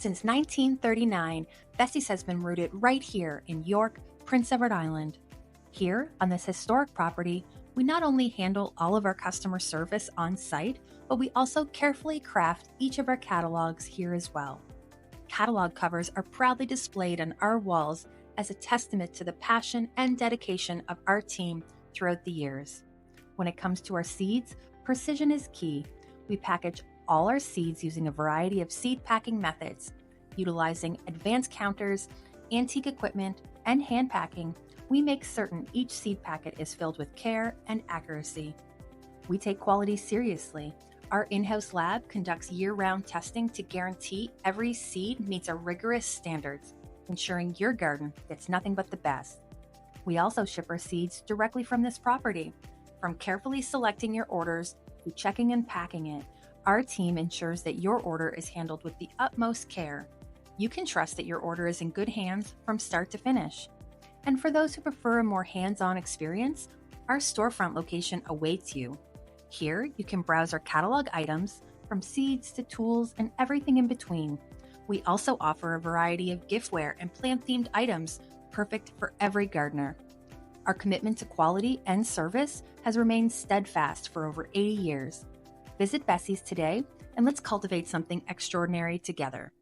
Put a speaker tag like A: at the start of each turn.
A: Since 1939, Veseys has been rooted right here in York, Prince Edward Island. Here, on this historic property, we not only handle all of our customer service on site, but we also carefully craft each of our catalogs here as well. Catalog covers are proudly displayed on our walls as a testament to the passion and dedication of our team throughout the years. When it comes to our seeds, precision is key. We package all our seeds using a variety of seed packing methods. Utilizing advanced counters, antique equipment, and hand packing, we make certain each seed packet is filled with care and accuracy. We take quality seriously. Our in-house lab conducts year-round testing to guarantee every seed meets our rigorous standards, ensuring your garden gets nothing but the best. We also ship our seeds directly from this property. From carefully selecting your orders to checking and packing it, our team ensures that your order is handled with the utmost care. You can trust that your order is in good hands from start to finish. And for those who prefer a more hands-on experience, our storefront location awaits you. Here, you can browse our catalog items, from seeds to tools and everything in between. We also offer a variety of giftware and plant-themed items, perfect for every gardener. Our commitment to quality and service has remained steadfast for over 80 years. Visit Veseys today and let's cultivate something extraordinary together.